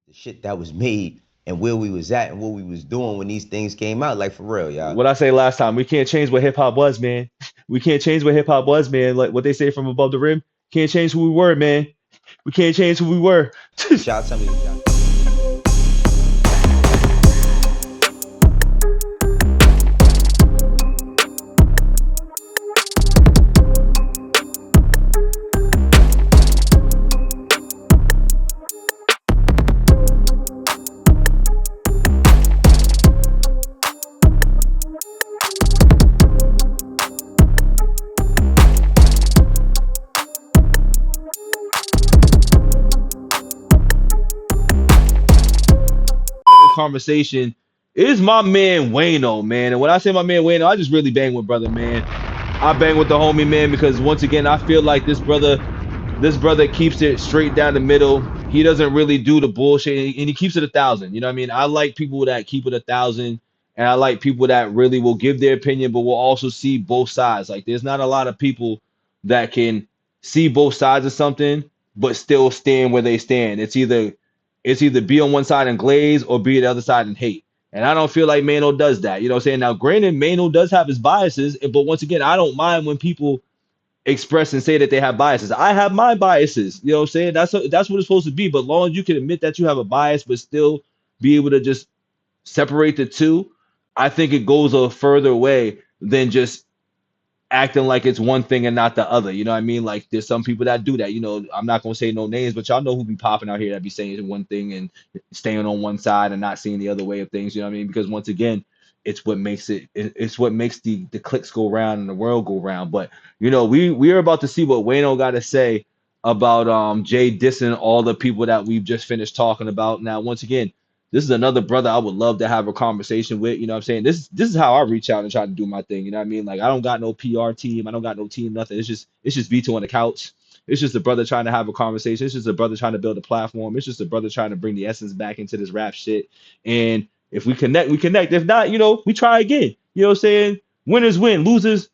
the shit that was made and where we was at and what we was doing when these things came out. Like for real, y'all. What I say last time, we can't change what hip hop was, man. We can't change what hip hop was, man. Like what they say from above the rim, can't change who we were, man. We can't change who we were. But y'all tell me what y'all. Conversation is my man Wayno, man. And when I say my man Wayno, I just really bang with brother, man. I bang with the homie, man, because once again, I feel like this brother keeps it straight down the middle. He doesn't really do the bullshit, and he keeps it 1,000. You know what I mean? I like people that keep it 1,000, and I like people that really will give their opinion, but will also see both sides. Like, there's not a lot of people that can see both sides of something, but still stand where they stand. It's either be on one side and glaze or be the other side and hate. And I don't feel like Mano does that. You know what I'm saying? Now, granted, Mano does have his biases, but once again, I don't mind when people express and say that they have biases. I have my biases. You know what I'm saying? That's what it's supposed to be. But long as you can admit that you have a bias, but still be able to just separate the two, I think it goes a further way than just acting like it's one thing and not the other. You know what I mean? Like there's some people that do that. You know, I'm not gonna say no names, but y'all know who be popping out here that be saying one thing and staying on one side and not seeing the other way of things. You know what I mean? Because once again, it's what makes the clicks go round and the world go round. But you know, we are about to see what Wayno got to say about Jay dissing all the people that we've just finished talking about. Now, once again, this is another brother I would love to have a conversation with. You know what I'm saying? This is how I reach out and try to do my thing. You know what I mean? Like I don't got no PR team. I don't got no team, nothing. It's just Vito on the couch. It's just a brother trying to have a conversation. It's just a brother trying to build a platform. It's just a brother trying to bring the essence back into this rap shit. And if we connect, we connect. If not, you know, we try again. You know what I'm saying? Winners win, losers.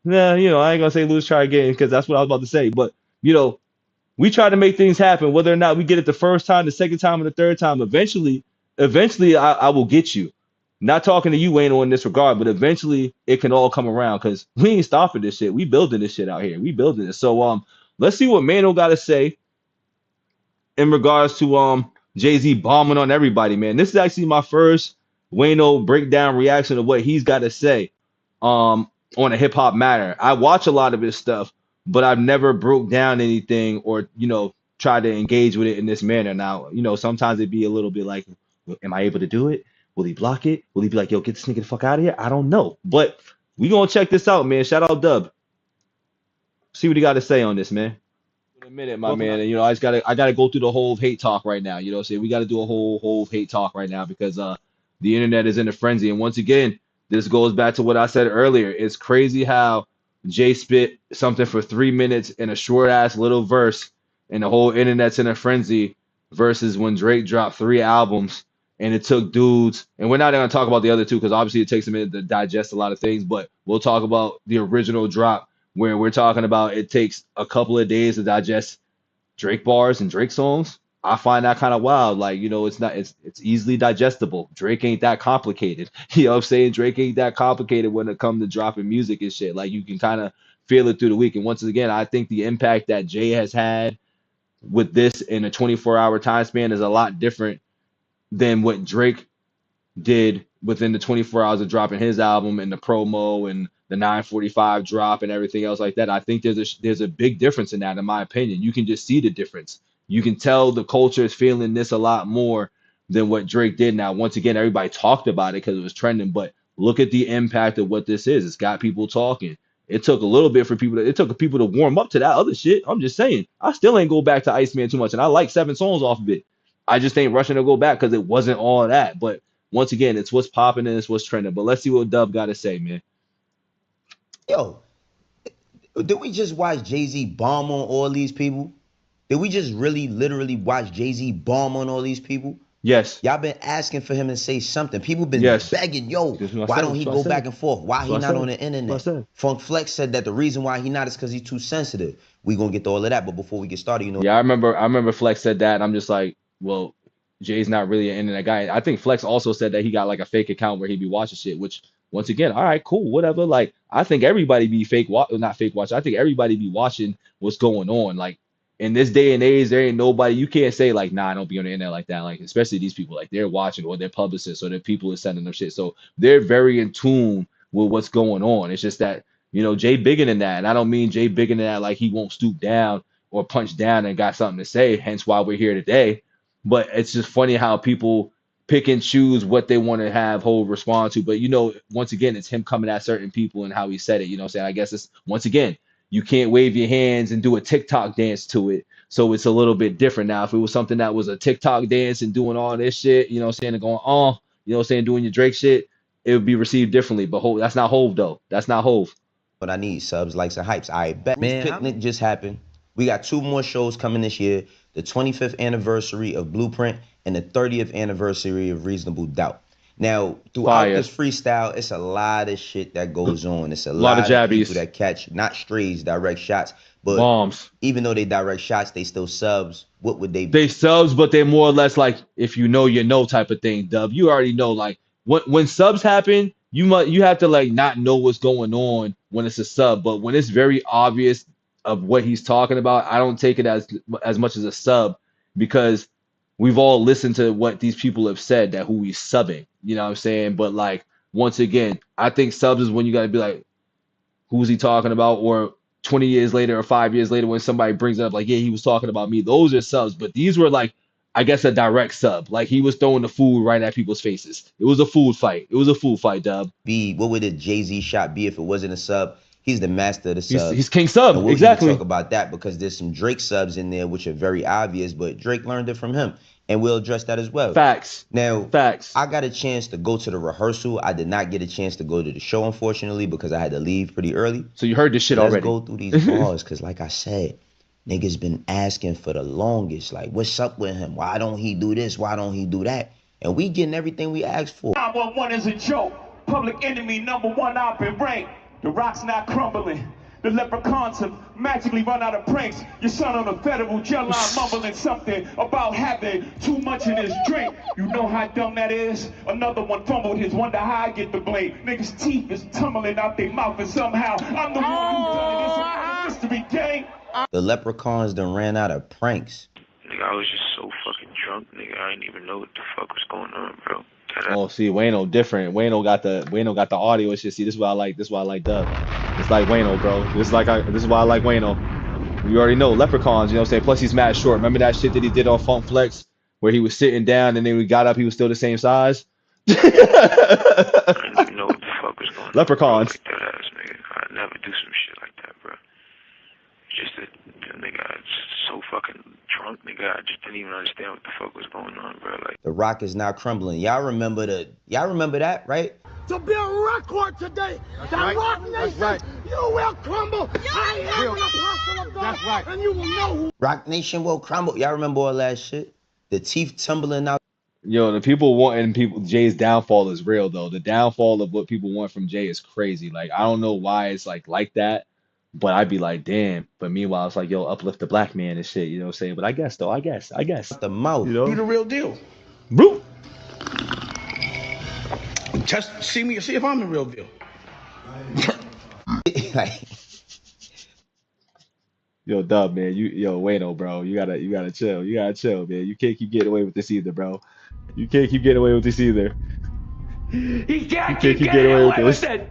Nah, you know, I ain't gonna say lose, try again because that's what I was about to say. But you know, we try to make things happen, whether or not we get it the first time, the second time, or the third time. Eventually, I will get you. Not talking to you, Wayne, in this regard, but eventually it can all come around because we ain't stopping this shit. We building this shit out here. We building it. So let's see what Mano got to say in regards to Jay-Z bombing on everybody, man. This is actually my first Wayno breakdown reaction of what he's got to say on a hip hop matter. I watch a lot of his stuff, but I've never broke down anything or tried to engage with it in this manner. Now, sometimes it'd be a little bit like, am I able to do it? Will he block it? Will he be like, yo, get this nigga the fuck out of here? I don't know. But we gonna check this out, man. Shout out Dub. See what he got to say on this, man. In a minute, my man. And I gotta go through the whole hate talk right now. You know what I'm saying? We gotta do a whole hate talk right now because the internet is in a frenzy. And once again, this goes back to what I said earlier. It's crazy how Jay spit something for 3 minutes in a short ass little verse, and the whole internet's in a frenzy. Versus when Drake dropped 3 albums, and it took dudes. And we're not gonna talk about the other two because obviously it takes a minute to digest a lot of things. But we'll talk about the original drop where we're talking about it takes a couple of days to digest Drake bars and Drake songs. I find that kind of wild. Like, it's easily digestible. Drake ain't that complicated. You know what I'm saying? Drake ain't that complicated when it comes to dropping music and shit. Like, you can kind of feel it through the week. And once again, I think the impact that Jay has had with this in a 24-hour time span is a lot different than what Drake did within the 24 hours of dropping his album and the promo and the 9:45 drop and everything else like that. I think there's a big difference in that, in my opinion. You can just see the difference. You can tell the culture is feeling this a lot more than what Drake did. Now, once again, everybody talked about it because it was trending, but look at the impact of what this is. It's got people talking. It took a little bit for it took people to warm up to that other shit. I'm just saying. I still ain't go back to Iceman too much, and I like 7 songs off of it. I just ain't rushing to go back because it wasn't all that. But once again, it's what's popping and it's what's trending. But let's see what Dub got to say, man. Yo, did we just watch Jay-Z bomb on all these people? Did we just really literally watch Jay-Z bomb on all these people? Yes. Y'all been asking for him to say something. People been Yes. begging, yo, why don't he go back and forth? Why he not on the internet? Funk Flex said that the reason why he not is because he's too sensitive. We gonna get to all of that, but before we get started, Yeah, I remember Flex said that, and I'm just like, well, Jay's not really an internet guy. I think Flex also said that he got like a fake account where he'd be watching shit, which once again, all right, cool, whatever. Like I think everybody be not fake watch. I think everybody be watching what's going on. Like in this day and age, there ain't nobody you can't say like, nah, don't be on the internet like that. Like especially these people, like they're watching or their publicists or their people is sending them shit. So they're very in tune with what's going on. It's just that, Jay bigger than that. And I don't mean Jay bigger than that like he won't stoop down or punch down and got something to say, hence why we're here today. But it's just funny how people pick and choose what they want to have Hov respond to. But once again, it's him coming at certain people and how he said it. Saying I guess it's once again, you can't wave your hands and do a TikTok dance to it. So it's a little bit different now. If it was something that was a TikTok dance and doing all this shit, and going on, doing your Drake shit, it would be received differently. But that's not Hov though. That's not Hov. But I need subs, likes, and hypes. I bet. Man, picnic just happened. We got 2 more shows coming this year. The 25th anniversary of Blueprint and the 30th anniversary of Reasonable Doubt. Now, throughout this freestyle, it's a lot of shit that goes on. It's a lot of jabbies. People that catch, not strays, direct shots, but bombs. Even though they direct shots, they still subs. What would they be? They subs, but they're more or less like, if you know type of thing, Dub. You already know, like, when subs happen, you have to, like, not know what's going on when it's a sub. But when it's very obvious of what he's talking about, I don't take it as much as a sub, because we've all listened to what these people have said that who he's subbing, you know what I'm saying? But like, once again, I think subs is when you got to be like, who's he talking about? Or 20 years later or 5 years later, when somebody brings it up, like, yeah, he was talking about me. Those are subs. But these were like, I guess a direct sub. Like he was throwing the food right at people's faces. It was a food fight. It was a food fight, Dub. What would a Jay-Z shot be if it wasn't a sub? He's the master of the sub. He's King Sub. And we'll exactly. talk about that because there's some Drake subs in there which are very obvious, but Drake learned it from him. And we'll address that as well. Facts. Now, facts. I got a chance to go to the rehearsal. I did not get a chance to go to the show, unfortunately, because I had to leave pretty early. So you heard this shit already. Let's go through these bars, because like I said, niggas been asking for the longest. Like, what's up with him? Why don't he do this? Why don't he do that? And we getting everything we asked for. 911 is a joke. Public enemy #1 I've been ranked. The rock's not crumbling. The leprechauns have magically run out of pranks. Your son on a federal jail line mumbling something about having too much in his drink. You know how dumb that is? Another one fumbled his, wonder how I get the blame. Niggas' teeth is tumbling out their mouth and somehow I'm the one who done it. It's a mystery game. The leprechauns done ran out of pranks. Nigga, I was just so fucking drunk, nigga. I didn't even know what the fuck was going on, bro. Oh, see, Wayno different. Wayno got the audio and shit. See, this is why I like Dub. It's like Wayno, bro. This is why I like Wayno. You already know leprechauns, you know what I'm saying? Plus he's mad short. Remember that shit that he did on Funk Flex where he was sitting down and then when he got up he was still the same size? I didn't even know what the fuck was going on. Leprechauns. Like that ass, nigga. I'd never do some shit like that, bro. Just that, nigga, I was so fucking drunk, nigga. I just didn't even understand what the fuck was going on, bro. Like, the rock is not crumbling. Y'all remember that, right? To be a record today, that's that right. Rock Nation, that's right. You will crumble. I am an apostle of God, that's right. And you will know who. Rock Nation will crumble. Y'all remember all that shit? The teeth tumbling out. Yo, the people wanting Jay's downfall is real though. The downfall of what people want from Jay is crazy. Like I don't know why it's like that. But I'd be like, damn. But meanwhile, it's like, yo, uplift the black man and shit, you know what I'm saying? But I guess. The mouth. You know? Be the real deal. Bro. Just see if I'm the real deal. Like, yo, Dub, man. Wayno, bro. You gotta chill. You gotta chill, man. You can't keep getting away with this either, bro. You can't keep getting away with this either. You can't keep getting away with it.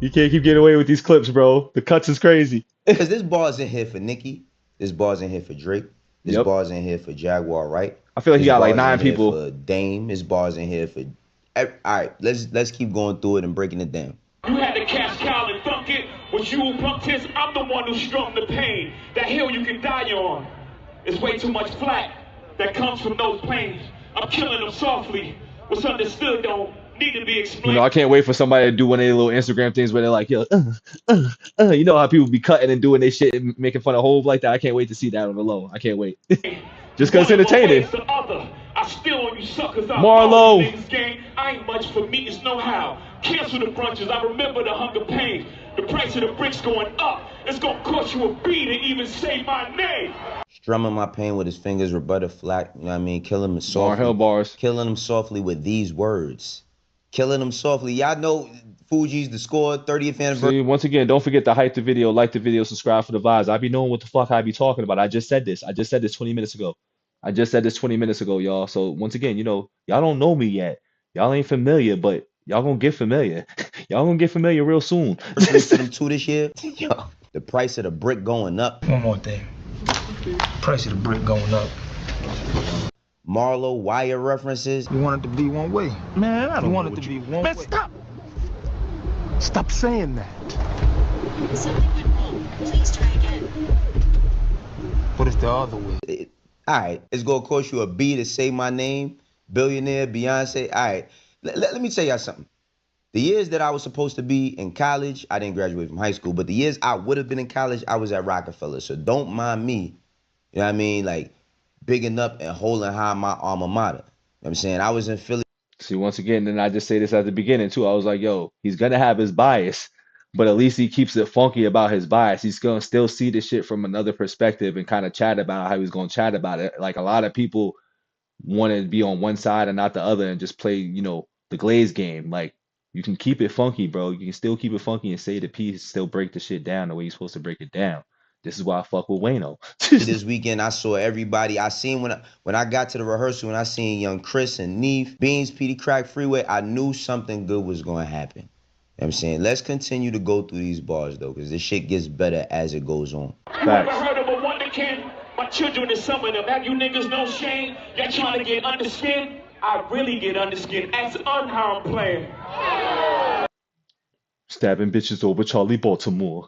You can't keep getting away with these clips, bro. The cuts is crazy. Because this bar's in here for Nicki. This bar's in here for Drake. This bar's in here for Jaguar, right? I feel like he got like 9 people. For Dame. This bar's in here for... All right, let's keep going through it and breaking it down. You had to catch Kyle and thunk it. When you punked his, I'm the one who strung the pain. That hill you can die on. It's way too much flat that comes from those plains. I'm killing them softly. What's understood don't need to be explained. You know, I can't wait for somebody to do one of their little Instagram things where they're like, yo, you know how people be cutting and doing their shit and making fun of Hov like that? I can't wait to see that on the low. I can't wait. Just because it's entertaining. I still on you suckers out. Marlo. I ain't much for me, it's know how. Cancel the brunches. I remember the hunger pain. The price of the bricks going up. It's gonna cost you a beat to even say my name. Strumming my pain with his fingers, Roberta Flack, you know what I mean? Killing him Bar softly. hell bars. Killing him softly with these words. Killing him softly. Y'all know Fuji's the score, 30th anniversary. See, once again, don't forget to hype the video, like the video, subscribe for the vibes. I be knowing what the fuck I be talking about. I just said this. I just said this 20 minutes ago. I just said this 20 minutes ago, y'all. So once again, you know, y'all don't know me yet. Y'all ain't familiar, but y'all gonna get familiar. Y'all gonna get familiar real soon. For them two this year. Yo, the price of the brick going up. One more thing. Price of the brick going up. Marlo Wire references. You want it to be one way. Man, I don't want know it to what be you... one Man, way. stop! Stop saying that. Something went wrong. Please try again. But it's the other way. All right, it's gonna cost you a B to say my name. Billionaire, Beyonce. All right, let me tell y'all something. The years that I was supposed to be in college, I didn't graduate from high school, but the years I would have been in college, I was at Rockefeller. So don't mind me, you know what I mean? Like, bigging up and holding high my alma mater. You know what I'm saying? I was in Philly. See, once again, then I just say this at the beginning too. I was like, yo, he's gonna have his bias, but at least he keeps it funky about his bias. He's gonna still see the shit from another perspective and kind of chat about how he's gonna chat about it. Like a lot of people want to be on one side and not the other and just play, you know, the glaze game. Like, you can keep it funky, bro. You can still keep it funky and say the piece, still break the shit down the way you're supposed to break it down. This is why I fuck with Wayno. This weekend, I saw everybody. I seen when I got to the rehearsal, when I seen young Chris and Neef, Beans, Petey Crack, Freeway, I knew something good was going to happen. You know what I'm saying? Let's continue to go through these bars, though, because this shit gets better as it goes on. You ever heard of a wonder kid? My children is some of them. Have you niggas no shame? Y'all trying to get under skin? I really get under skin. As unharmed player. Stabbing bitches over Charlie Baltimore.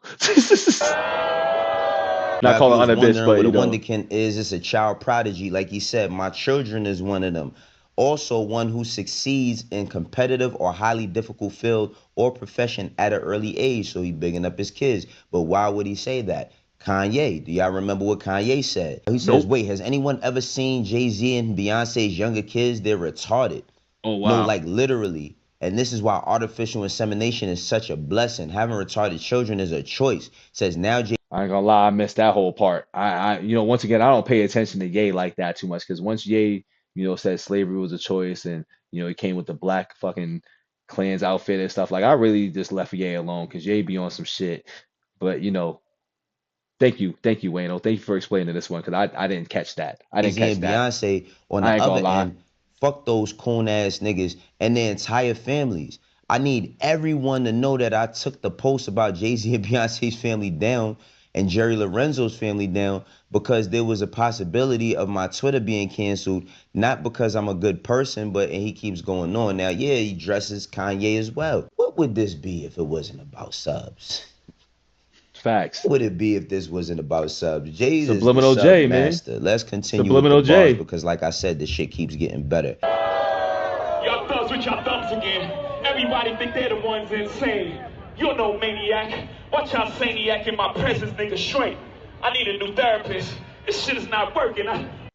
Not calling on a bitch, but what you a know. wonderkin is, it's a child prodigy. Like he said, my children is one of them. Also one who succeeds in competitive or highly difficult field or profession at an early age. So he bigging up his kids. But why would he say that? Kanye, do y'all remember what Kanye said? He says, Nope. wait, has anyone ever seen Jay-Z and Beyonce's younger kids? They're retarded. Oh, wow. No, like literally. And this is why artificial insemination is such a blessing. Having retarded children is a choice. Says now I ain't gonna lie, I missed that whole part. You know, once again, I don't pay attention to Ye like that too much because once Ye, you know, said slavery was a choice and, you know, he came with the black fucking Klans outfit and stuff, like I really just left Ye alone because Ye be on some shit. But, you know, thank you, Wayno. Thank you for explaining this one because I didn't catch that. I didn't catch that. Beyonce on the I ain't gonna other lie. end, fuck those coon ass niggas and their entire families. I need everyone to know that I took the post about Jay-Z and Beyonce's family down and Jerry Lorenzo's family down because there was a possibility of my Twitter being canceled, not because I'm a good person, but and he keeps going on. Now, yeah, he dresses Kanye as well. What would this be if it wasn't about subs? Facts. What would it be if this wasn't about subs? Jay's Subliminal is the J, sub man. master. Let's continue Subliminal with the bars J. because, like I said, the shit keeps getting better. Y'all thugs with y'all thumbs again. Everybody think they're the ones insane. You're no maniac. Watch y'all saniac in my presence, nigga, straight. I need a new therapist. This shit is not working.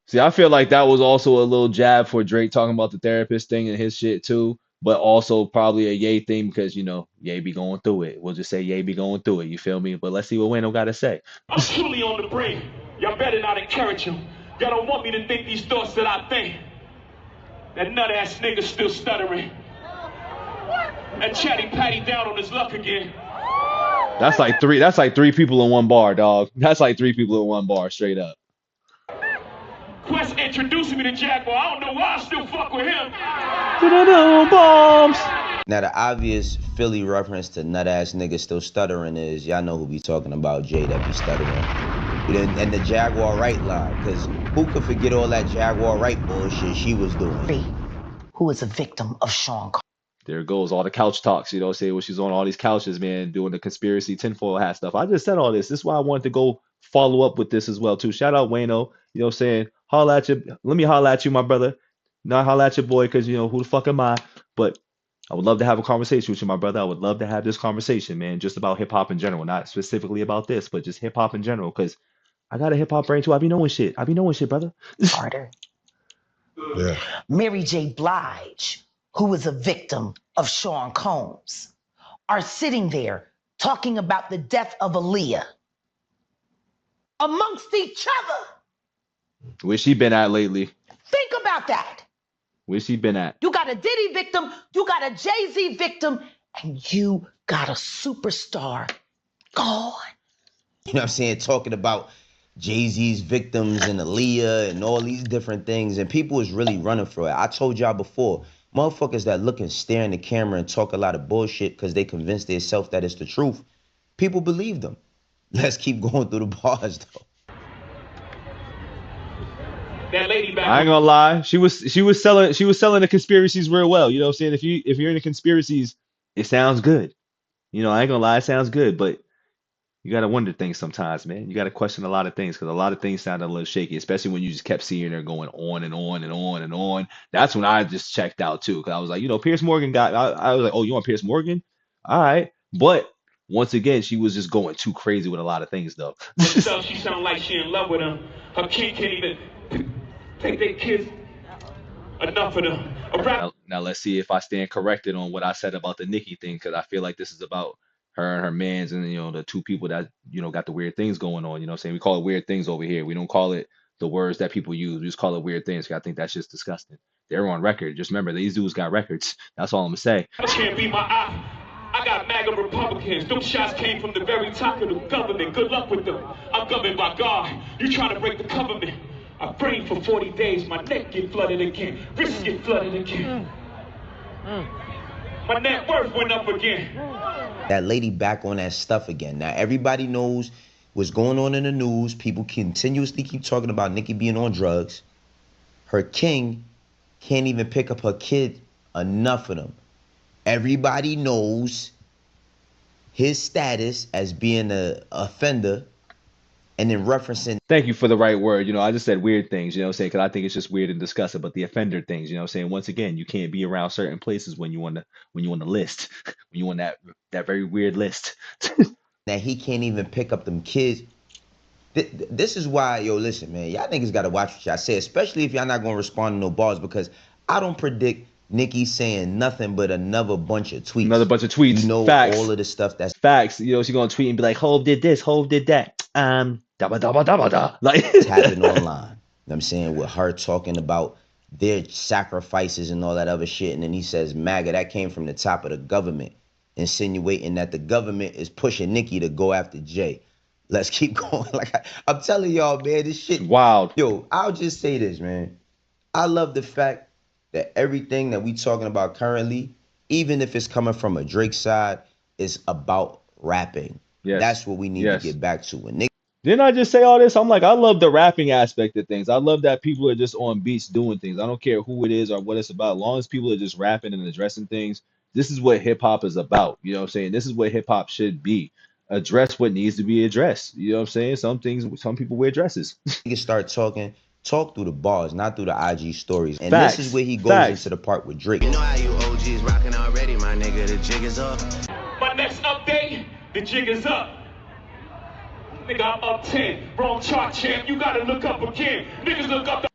See, I feel like that was also a little jab for Drake talking about the therapist thing and his shit too, but also probably a Ye thing because, you know, Ye be going through it. We'll just say Ye be going through it, you feel me? But let's see what Wayno got to say. I'm truly on the brink. Y'all better not encourage him. Y'all don't want me to think these thoughts that I think. That nut-ass nigga still stuttering. And Chatty Patty down on his luck again. That's like three people in one bar, dog. That's like three people in one bar, straight up. Quest introducing me to Jaguar. I don't know why I still fuck with him. Bombs. Now, the obvious Philly reference to nut-ass nigga still stuttering is, y'all know who be talking about, Jay that be stuttering. And the Jaguar right line, because who could forget all that Jaguar right bullshit she was doing? Who is a victim of Sean Carter. There goes all the couch talks, you know, say when she's on all these couches, man, doing the conspiracy tinfoil hat stuff. I just said all this. This is why I wanted to go follow up with this as well, too. Shout out Wayno, you know what I'm saying? Holla at you. Let me holla at you, my brother. Not holla at your boy, because, you know, who the fuck am I? But I would love to have a conversation with you, my brother. I would love to have this conversation, man, just about hip-hop in general. Not specifically about this, but just hip-hop in general, because I got a hip-hop brain, too. I be knowing shit, brother. Carter. Yeah. Mary J. Blige who is a victim of Sean Combs, are sitting there talking about the death of Aaliyah amongst each other. Where's she been at lately? Think about that. Where's she been at? You got a Diddy victim, you got a Jay-Z victim, and you got a superstar gone. You know what I'm saying? Talking about Jay-Z's victims and Aaliyah and all these different things. And people is really running for it. I told y'all before, motherfuckers that look and stare in the camera and talk a lot of bullshit because they convinced themselves that it's the truth, people believe them. Let's keep going through the bars, though. That lady back. I ain't gonna lie. She was selling the conspiracies real well. You know what I'm saying? If you're into conspiracies, it sounds good. You know, I ain't gonna lie, it sounds good, but you gotta wonder things sometimes, man. You gotta question a lot of things because a lot of things sounded a little shaky, especially when you just kept seeing her going on and on and on and on. That's when I just checked out too, because I was like, you know, Piers Morgan got. I was like, oh, you want Piers Morgan? All right, but once again, she was just going too crazy with a lot of things, though. So she sound like she in love with him. Her kid can't even take their kids. Enough of them. Now let's see if I stand corrected on what I said about the Nicki thing, because I feel like this is about her and her mans and, you know, the two people that, you know, got the weird things going on. You know what I'm saying? We call it weird things over here. We don't call it the words that people use. We just call it weird things. I think that's just disgusting. They're on record. Just remember, these dudes got records. That's all I'm gonna say. I can't be my eye. I got MAGA Republicans. Those shots came from the very top of the government. Good luck with them. I'm governed by God. You trying to break the government. I prayed for 40 days. My neck get flooded again. Wrists get flooded again. My net worth went up again. That lady back on that stuff again. Now, everybody knows what's going on in the news. People continuously keep talking about Nicki being on drugs. Her king can't even pick up her kid. Enough of them. Everybody knows his status as being an offender. And then referencing. Thank you for the right word. You know, I just said weird things, you know what I'm saying? Because I think it's just weird and disgusting. But the offender things, you know what I'm saying? Once again, you can't be around certain places when you on the list, when you on that very weird list. That he can't even pick up them kids. This is why, yo, listen, man, y'all niggas gotta watch what y'all say, especially if y'all not gonna respond to no bars, because I don't predict Nicki saying nothing but another bunch of tweets. Another bunch of tweets. You know, facts. All of the stuff that's facts. You know, she's gonna tweet and be like, Hov did this, Hov did that. Like it's happening online. You know what I'm saying? With her talking about their sacrifices and all that other shit. And then he says, MAGA, that came from the top of the government, insinuating that the government is pushing Nicki to go after Jay. Let's keep going. Like I'm telling y'all, man, this shit wild. Yo, I'll just say this, man. I love the fact that everything that we talking about currently, even if it's coming from a Drake side, is about rapping. Yes. That's what we need to get back to. And didn't I just say all this? I'm like, I love the rapping aspect of things. I love that people are just on beats doing things. I don't care who it is or what it's about. As long as people are just rapping and addressing things, this is what hip hop is about. You know what I'm saying? This is what hip hop should be. Address what needs to be addressed. You know what I'm saying? Some people wear dresses. You can start talking. Talk through the bars, not through the IG stories. And facts. This is where he goes into the part with Drake. You know how you OGs rocking already, my nigga. The jig is up. My next update, the jig is up. Nigga, I'm up 10. Wrong chart, champ. You gotta look up again. Niggas look up.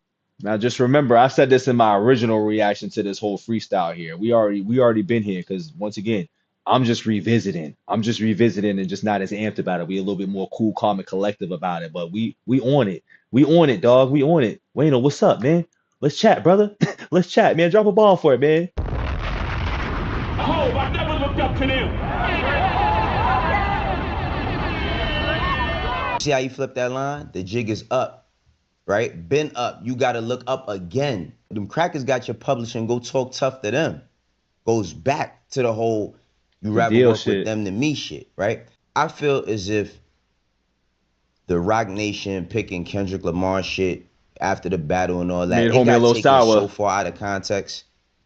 Now, just remember, I said this in my original reaction to this whole freestyle here. We already been here because, once again, I'm just revisiting and just not as amped about it. We a little bit more cool, calm, and collective about it. But we on it. We on it, dog. We on it. Wayno, what's up, man? Let's chat, brother. Let's chat, man. Drop a ball for it, man. I never looked up to them. See how you flip that line? The jig is up, right? Been up. You got to look up again. Them crackers got your publishing. Go talk tough to them. Goes back to the whole you rather work with them than me shit, right? I feel as if the Rock Nation picking Kendrick Lamar shit after the battle and all that, it got taken so far out of context.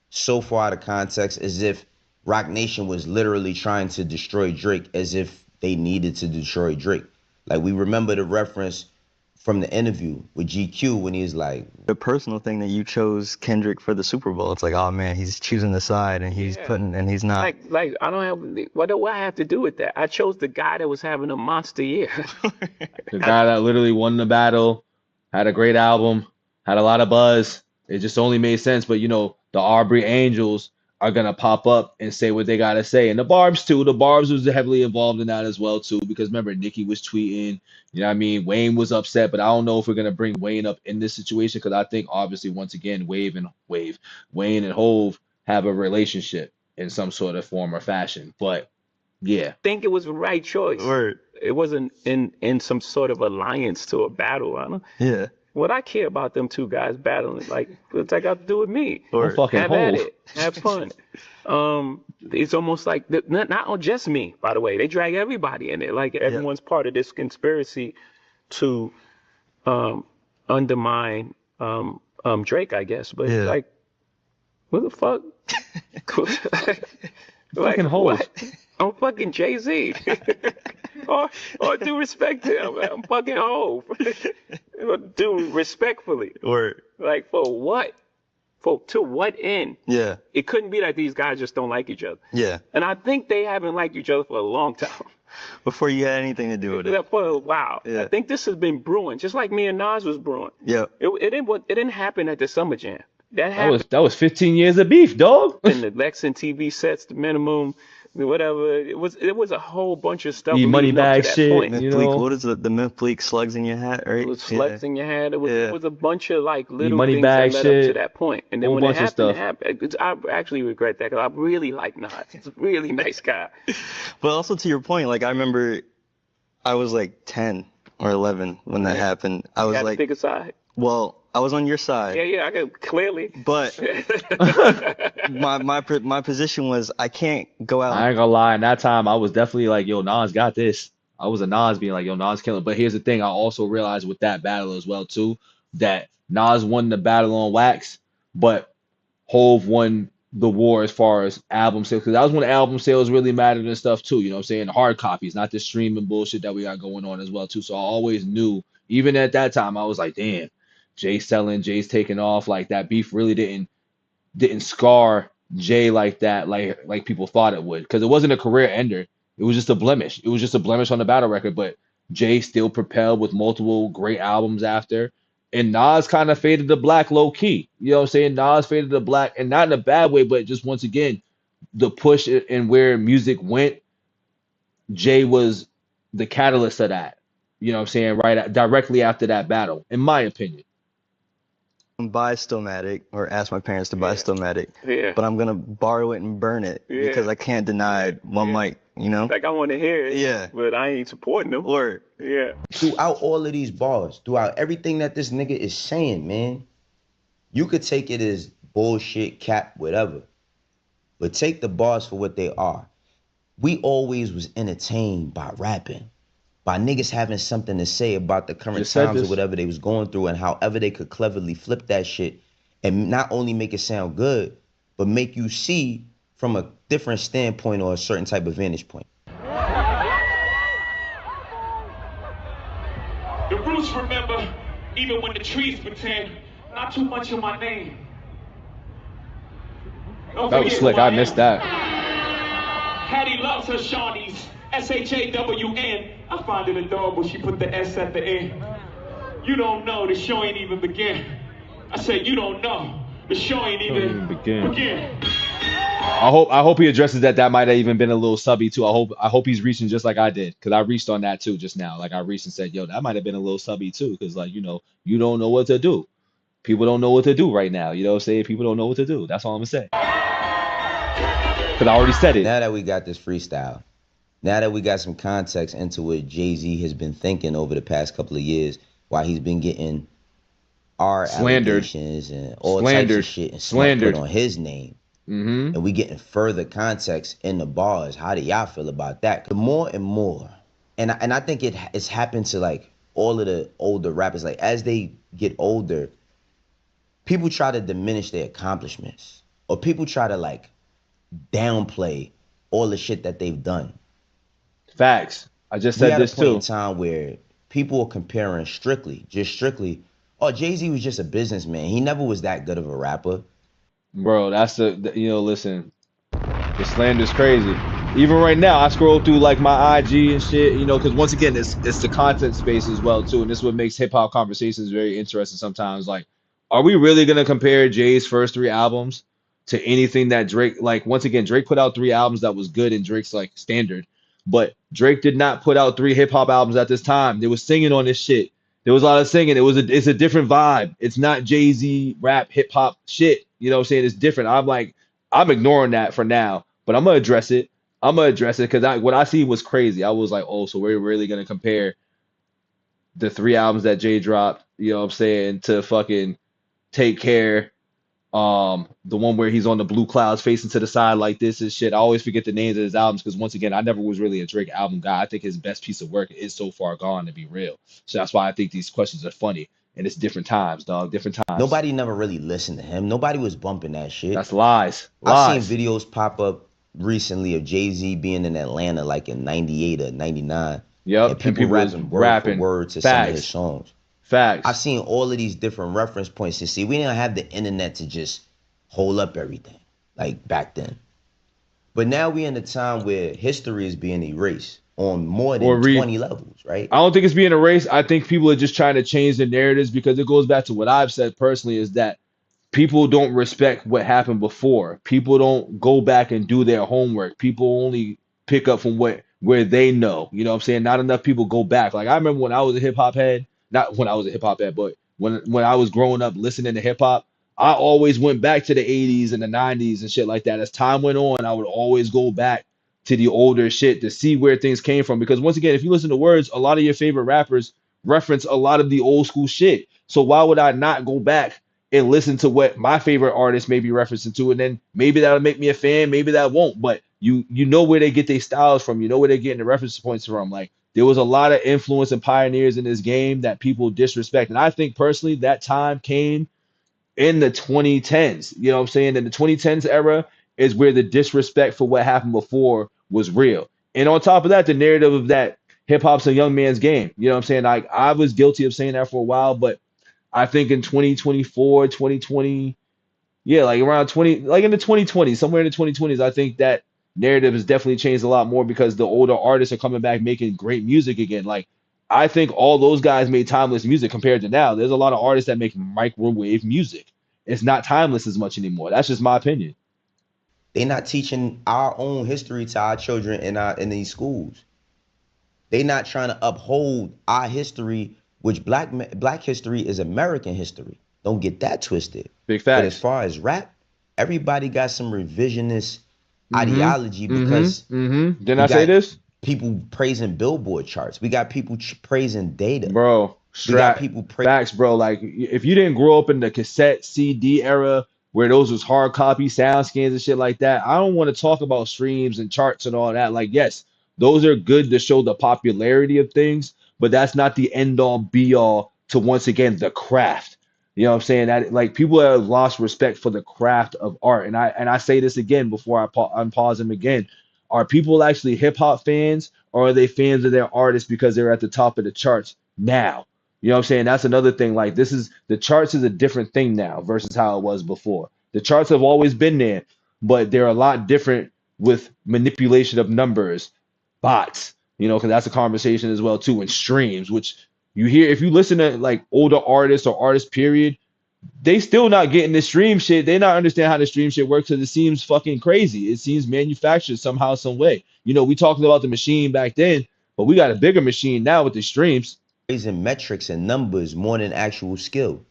So far out of context, as if Rock Nation was literally trying to destroy Drake, as if they needed to destroy Drake. Like, we remember the reference from the interview with GQ when he's like, the personal thing that you chose Kendrick for the Super Bowl. It's like, oh man, he's choosing the side and he's he's not. Like I don't have, what do I have to do with that? I chose the guy that was having a monster year. The guy that literally won the battle, had a great album, had a lot of buzz. It just only made sense. But, you know, the Aubrey Angels are gonna pop up and say what they gotta say. And the Barbs too. The Barbs was heavily involved in that as well too, because remember Nicki was tweeting, you know what I mean? Wayne was upset, but I don't know if we're gonna bring Wayne up in this situation because I think obviously once again Wayne and Hove have a relationship in some sort of form or fashion. But yeah. I think it was the right choice. Word. It wasn't in some sort of alliance to a battle, Anna. Yeah. What I care about them two guys battling, like, what's that got to do with me? Or fucking have at Hove. it, have fun. It's almost like not just me, by the way. They drag everybody in it. Like everyone's part of this conspiracy to undermine Drake, I guess. But like, what the fuck? Fucking Hove. What? I'm fucking Jay-Z. or due respect to him. I'm fucking Hove. Do respectfully. Word. Like for what? To what end? Yeah. It couldn't be that these guys just don't like each other. Yeah. And I think they haven't liked each other for a long time. Before you had anything to do with it. For a while. Yeah. I think this has been brewing, just like me and Nas was brewing. Yeah. It didn't happen at the Summer Jam. That happened That was 15 years of beef, dog. in the Lexington TV sets, the minimum, whatever. It was a whole bunch of stuff. Money bag shit. Point. You know? What is the Myth Bleak slugs in your hat, right? It was slugs in your hat. It was a bunch of like little money things bag that led up shit. to that point. And then Whole when it bunch of happened, I actually regret that because I really like Nas. He's a really nice guy. But also to your point, like I remember I was like 10 or 11 when that happened. I was like, pick a side. Well, I was on your side. Yeah, I can clearly. But my position was I can't go out. I ain't gonna lie. In that time, I was definitely like, yo, Nas got this. I was a Nas being like, yo, Nas killing. But here's the thing. I also realized with that battle as well, too, that Nas won the battle on wax, but Hove won the war as far as album sales. Because that was when album sales really mattered and stuff, too. You know what I'm saying? Hard copies, not this streaming bullshit that we got going on as well, too. So I always knew, even at that time, I was like, damn, Jay's selling, Jay's taking off. Like that beef really didn't scar Jay like that, like people thought it would. Because it wasn't a career ender. It was just a blemish. It was just a blemish on the battle record. But Jay still propelled with multiple great albums after. And Nas kind of faded to black low key. You know what I'm saying? Nas faded to black, and not in a bad way, but just once again, the push and where music went, Jay was the catalyst of that. You know what I'm saying? Right directly after that battle, in my opinion. Buy Stillmatic or ask my parents to buy Stillmatic. Yeah. But I'm gonna borrow it and burn it because I can't deny one mic, you know? Like I want to hear it. Yeah. But I ain't supporting them. Word. Yeah. Throughout all of these bars, throughout everything that this nigga is saying, man, you could take it as bullshit, cap, whatever. But take the bars for what they are. We always was entertained by rapping. By niggas having something to say about the current times or whatever they was going through, and however they could cleverly flip that shit and not only make it sound good, but make you see from a different standpoint or a certain type of vantage point. The roots remember, even when the trees pretend, not too much of my name. That was slick. I missed that. Hattie loves her Shawnees. S-H-A-W-N. I find it adorable she put the S at the end. You don't know, the show ain't even begin. I said you don't know, the show ain't even begin. I hope he addresses that. That might have even been a little subby too. I hope he's reaching just like I did, because I reached on that too just now. Like I reached and said, yo, that might have been a little subby too, because like, you know, you don't know what to do. People don't know what to do right now. You know what I'm saying? People don't know what to do. That's all I'm gonna say. Because I already said it. Now that we got this freestyle, now that we got some context into what Jay-Z has been thinking over the past couple of years, while he's been getting our allegations and all types of shit and slandered on his name, and we getting further context in the bars. How do y'all feel about that? The more and more, and I think it's happened to like all of the older rappers. Like as they get older, people try to diminish their accomplishments, or people try to like downplay all the shit that they've done. Facts. I just said this too. We had a point in time where people were comparing strictly, oh, Jay-Z was just a businessman. He never was that good of a rapper. Bro, that's you know, listen, the slander's crazy. Even right now, I scroll through like my IG and shit, you know, because once again, it's the content space as well too, and this is what makes hip hop conversations very interesting sometimes. Like, are we really gonna compare Jay's first 3 albums to anything that Drake, like, once again, Drake put out 3 albums that was good in Drake's like standard, but Drake did not put out 3 hip-hop albums at this time. There was singing on this shit. There was a lot of singing. It's a different vibe. It's not Jay-Z rap hip-hop shit. You know what I'm saying? It's different. I'm ignoring that for now, but I'm gonna address it. Because what I see was crazy. I was like, oh, so we're really gonna compare the 3 albums that Jay dropped, you know what I'm saying, to fucking Take Care, the one where he's on the blue clouds facing to the side like this and shit. I always forget the names of his albums because, once again, I never was really a Drake album guy. I think his best piece of work is So Far Gone, to be real. So that's why I think these questions are funny. And it's different times, dog. Different times. Nobody never really listened to him. Nobody was bumping that shit. That's lies. I've seen videos pop up recently of Jay-Z being in Atlanta like in 98 or 99. Yep. And people rapping word to some of his songs. Facts. I've seen all of these different reference points. And see, we didn't have the internet to just hold up everything like back then. But now we're in a time where history is being erased on more than 20 levels, right? I don't think it's being erased. I think people are just trying to change the narratives, because it goes back to what I've said personally, is that people don't respect what happened before. People don't go back and do their homework. People only pick up from where they know. You know what I'm saying? Not enough people go back. Like, I remember when I was a hip hop head, not when I was a hip hop head, but when I was growing up listening to hip hop, I always went back to the 80s and the 90s and shit like that. As time went on, I would always go back to the older shit to see where things came from. Because, once again, if you listen to words, a lot of your favorite rappers reference a lot of the old school shit. So why would I not go back and listen to what my favorite artist may be referencing to? And then maybe that'll make me a fan, maybe that won't. But you know where they get their styles from. You know where they're getting the reference points from. Like, there was a lot of influence and pioneers in this game that people disrespect. And I think personally that time came in the 2010s. You know what I'm saying? In the 2010s era is where the disrespect for what happened before was real. And on top of that, the narrative of that hip hop's a young man's game. You know what I'm saying? Like, I was guilty of saying that for a while, but I think in 2024, 2020, yeah, like around 20, like in the 2020s, somewhere in the 2020s, I think that narrative has definitely changed a lot more, because the older artists are coming back making great music again. Like, I think all those guys made timeless music compared to now. There's a lot of artists that make microwave music. It's not timeless as much anymore. That's just my opinion. They're not teaching our own history to our children in these schools. They're not trying to uphold our history, which black history is American history. Don't get that twisted. Big facts. But as far as rap, everybody got some revisionist ideology, because Didn't I say this? People praising Billboard charts. We got people praising data. Bro, we got people facts, bro. Like, if you didn't grow up in the cassette CD era where those was hard copy sound scans and shit like that, I don't want to talk about streams and charts and all that. Like, yes, those are good to show the popularity of things, but that's not the end all be all to, once again, the craft. You know what I'm saying? That, like, people have lost respect for the craft of art. And I say this again before I unpause them again. Are people actually hip hop fans, or are they fans of their artists because they're at the top of the charts now? You know what I'm saying? That's another thing. Like, the charts is a different thing now versus how it was before. The charts have always been there, but they're a lot different with manipulation of numbers, bots, you know, because that's a conversation as well too, and streams, which you hear if you listen to like older artists or artists period, they still not getting the stream shit. They not understand how the stream shit works, because it seems fucking crazy. It seems manufactured somehow, some way. You know, we talked about the machine back then, but we got a bigger machine now with the streams. Raising metrics and numbers more than actual skill.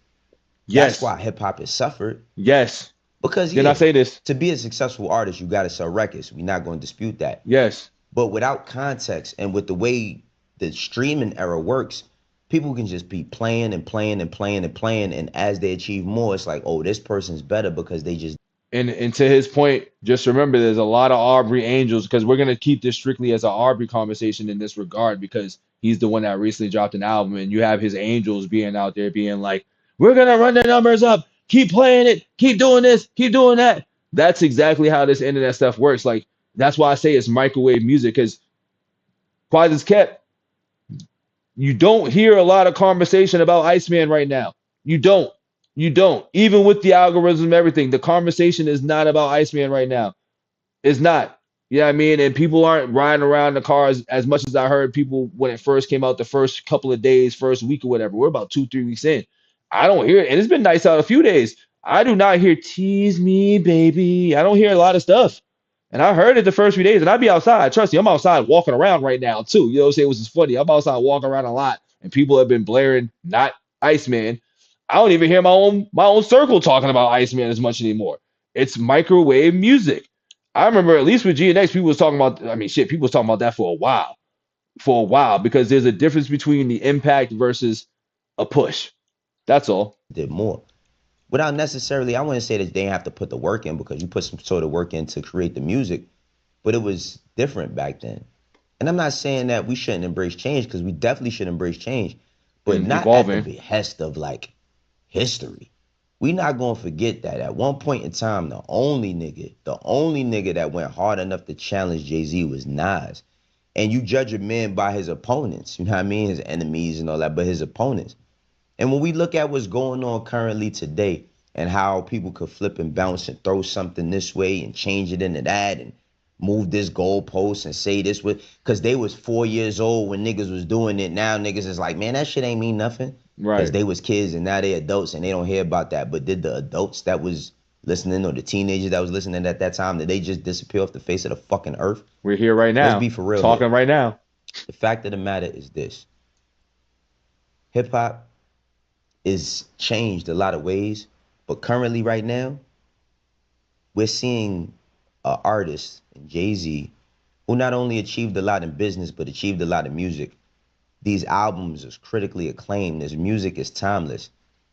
Yes. That's why hip hop has suffered. Yes. Because Did I say this? To be a successful artist, you got to sell records. We're not going to dispute that. Yes. But without context and with the way the streaming era works, people can just be playing and playing and playing and playing, and as they achieve more, it's like, oh, this person's better because they just. And to his point, just remember, there's a lot of Aubrey Angels, because we're gonna keep this strictly as an Aubrey conversation in this regard, because he's the one that recently dropped an album, and you have his Angels being out there being like, we're gonna run the numbers up, keep playing it, keep doing this, keep doing that. That's exactly how this internet stuff works. Like, that's why I say it's microwave music, because quiet as kept, you don't hear a lot of conversation about Iceman right now. You don't. Even with the algorithm and everything, the conversation is not about Iceman right now. It's not. You know what I mean? And people aren't riding around the cars as much as I heard people when it first came out, the first couple of days, first week or whatever. We're about 2-3 weeks in. I don't hear it. And it's been nice out a few days. I do not hear "Tease Me, Baby." I don't hear a lot of stuff. And I heard it the first few days, and I'd be outside. Trust me, I'm outside walking around right now too. You know what I'm saying? Which is funny. I'm outside walking around a lot, and people have been blaring not Iceman. I don't even hear my own circle talking about Iceman as much anymore. It's microwave music. I remember at least with GNX, people was talking about. I mean, shit, people was talking about that for a while, because there's a difference between the impact versus a push. That's all. Did more. Without necessarily, I wouldn't say that they have to put the work in, because you put some sort of work in to create the music, but it was different back then. And I'm not saying that we shouldn't embrace change, because we definitely should embrace change, but And not evolving. at the behest of like history. We not gonna forget that at one point in time, the only nigga that went hard enough to challenge Jay-Z was Nas. And you judge a man by his opponents, you know what I mean? His enemies and all that, but his opponents. And when we look at what's going on currently today and how people could flip and bounce and throw something this way and change it into that and move this goalpost and say this with, because they was 4 years old when niggas was doing it. Now niggas is like, man, that shit ain't mean nothing. Right. Because they was kids and now they adults and they don't hear about that. But did the adults that was listening, or the teenagers that was listening at that time, did they just disappear off the face of the fucking earth? We're here right now. Let's be for real. Talking right now. The fact of the matter is this. Hip hop is changed a lot of ways, but currently right now, we're seeing an artist, Jay-Z, who not only achieved a lot in business, but achieved a lot in music. These albums is critically acclaimed. This music is timeless.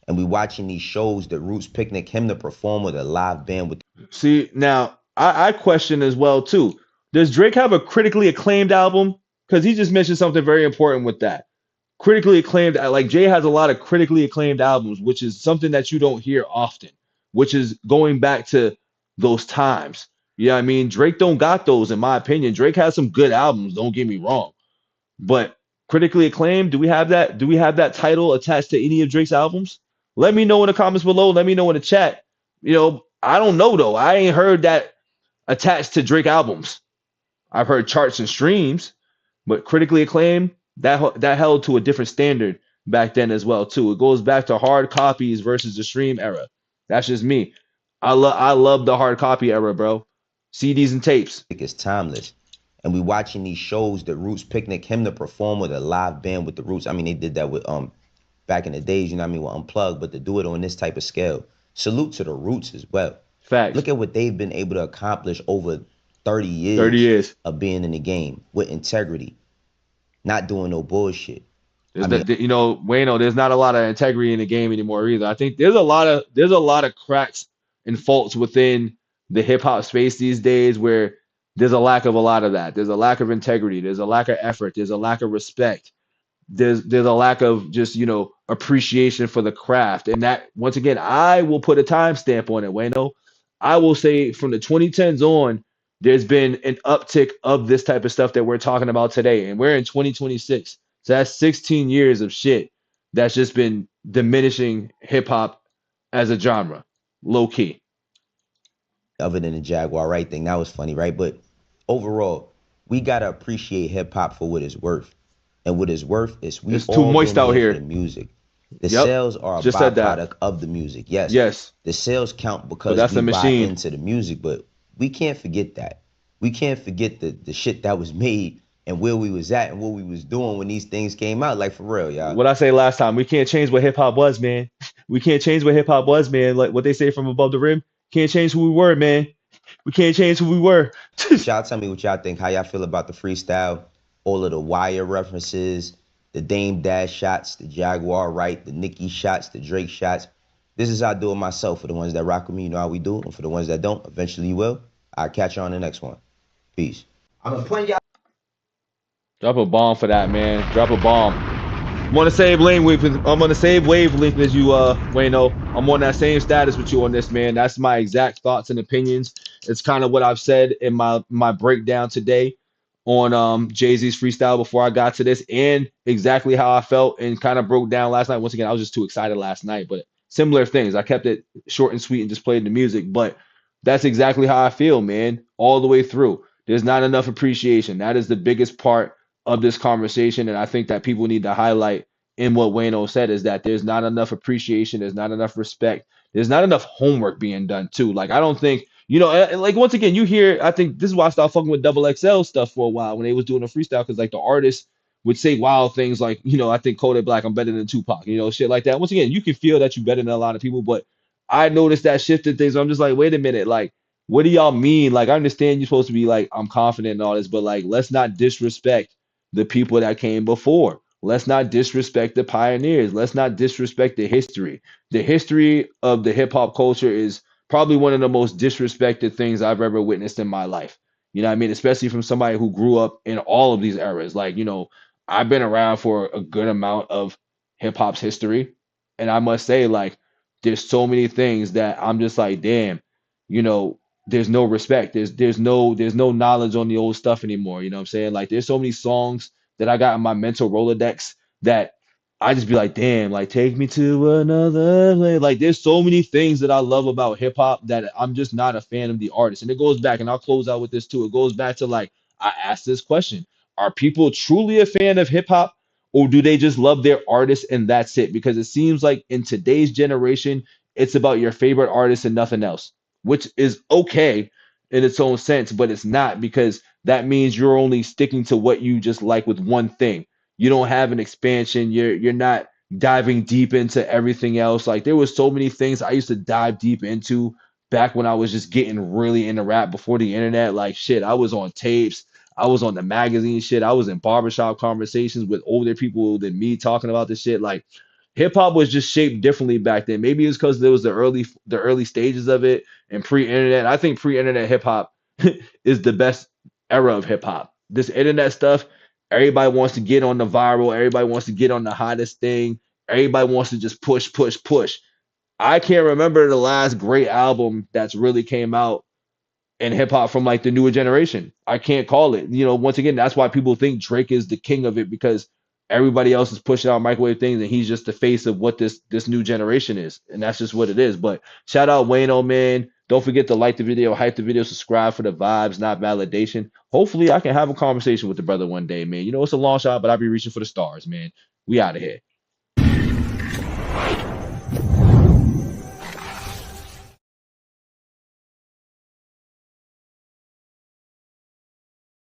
And we watching these shows, the Roots Picnic, him to perform with a live band with. See, now I question as well too. Does Drake have a critically acclaimed album? Because he just mentioned something very important with that. Critically acclaimed, like Jay has a lot of critically acclaimed albums, which is something that you don't hear often, which is going back to those times. Yeah, I mean, Drake don't got those, in my opinion. Drake has some good albums, don't get me wrong. But critically acclaimed, do we have that? Do we have that title attached to any of Drake's albums? Let me know in the comments below. Let me know in the chat. You know, I don't know though. I ain't heard that attached to Drake albums. I've heard charts and streams, but critically acclaimed, that held to a different standard back then as well too. It goes back to hard copies versus the stream era. That's just me. I love the hard copy era, bro. CDs and tapes. It's timeless. And we watching these shows, the Roots Picnic, him to perform with a live band with the Roots. I mean, they did that with back in the days, you know what I mean, with Unplugged, but to do it on this type of scale. Salute to the Roots as well. Facts. Look at what they've been able to accomplish over 30 years. 30 years of being in the game with integrity, not doing no bullshit. You know, Wayno, there's not a lot of integrity in the game anymore either. I think there's a lot of cracks and faults within the hip hop space these days, where there's a lack of a lot of that. There's a lack of integrity. There's a lack of effort. There's a lack of respect. There's a lack of just, you know, appreciation for the craft. And that, once again, I will put a timestamp on it, Wayno. I will say from the 2010s on, there's been an uptick of this type of stuff that we're talking about today. And we're in 2026. So that's 16 years of shit that's just been diminishing hip hop as a genre, low key. Other than the Jaguar Wright thing, that was funny, right? But overall, we gotta appreciate hip hop for what it's worth. And what it's worth is it's too moist out here. The music. The sales are a byproduct of the music. Yes. Yes. The sales count because that's we a machine. buy into the music, but we can't forget that. We can't forget the shit that was made and where we was at and what we was doing when these things came out. Like, for real, y'all. What I say last time, we can't change what hip hop was, man. We can't change what hip hop was, man. Like what they say from above the rim, can't change who we were, man. We can't change who we were. Y'all tell me what y'all think, how y'all feel about the freestyle, all of the Wire references, the Dame Dash shots, the Jaguar Wright, the Nicki shots, the Drake shots. This is how I do it myself. For the ones that rock with me, you know how we do it. And for the ones that don't, eventually you will. I'll catch you on the next one. Peace. I'm gonna point y'all. Drop a bomb for that, man. Drop a bomb. I'm on the same wavelength as you, Wayno. I'm on that same status with you on this, man. That's my exact thoughts and opinions. It's kind of what I've said in my breakdown today on Jay-Z's freestyle before I got to this, and exactly how I felt and kind of broke down last night. Once again, I was just too excited last night, but similar things. I kept it short and sweet and just played the music, but that's exactly how I feel, man, all the way through. There's not enough appreciation. That is the biggest part of this conversation, and I think that people need to highlight in what Wayno said is that there's not enough appreciation, there's not enough respect, there's not enough homework being done too. Like I don't think, like once again, you hear, I think this is why I stopped fucking with double XL stuff for a while when they was doing a freestyle, because like the artists would say wild things like, I think Kodak Black, I'm better than Tupac, shit like that. Once again, you can feel that you're better than a lot of people, but I noticed that shifted things. I'm just like, wait a minute, like, what do y'all mean? Like, I understand you're supposed to be like, I'm confident and all this, but like, let's not disrespect the people that came before. Let's not disrespect the pioneers. Let's not disrespect the history. The history of the hip hop culture is probably one of the most disrespected things I've ever witnessed in my life. You know what I mean? Especially from somebody who grew up in all of these eras. Like, I've been around for a good amount of hip hop's history. And I must say, like, there's so many things that I'm just like, damn, you know, there's no respect. There's no knowledge on the old stuff anymore. You know what I'm saying? Like there's so many songs that I got in my mental Rolodex that I just be like, damn, like take me to another place. Like there's so many things that I love about hip hop that I'm just not a fan of the artist. And it goes back, and I'll close out with this too. It goes back to like I asked this question: are people truly a fan of hip hop, or do they just love their artist and that's it? Because it seems like in today's generation, it's about your favorite artist and nothing else, which is okay in its own sense, but it's not, because that means you're only sticking to what you just like with one thing. You don't have an expansion. You're not diving deep into everything else. Like there was so many things I used to dive deep into back when I was just getting really into rap before the internet. Like shit, I was on tapes. I was on the magazine shit. I was in barbershop conversations with older people than me talking about this shit. Like hip hop was just shaped differently back then. Maybe it's because there was the early stages of it and pre-internet. I think pre-internet hip hop is the best era of hip hop. This internet stuff, everybody wants to get on the viral, everybody wants to get on the hottest thing, everybody wants to just push, push, push. I can't remember the last great album that's really came out in hip hop from like the newer generation. I can't call it. Once again, that's why people think Drake is the king of it, because everybody else is pushing out microwave things and he's just the face of what this new generation is. And that's just what it is. But shout out Wayno, man. Don't forget to like the video, hype the video, subscribe for the vibes, not validation. Hopefully I can have a conversation with the brother one day, man. It's a long shot, but I'll be reaching for the stars, man. We out of here.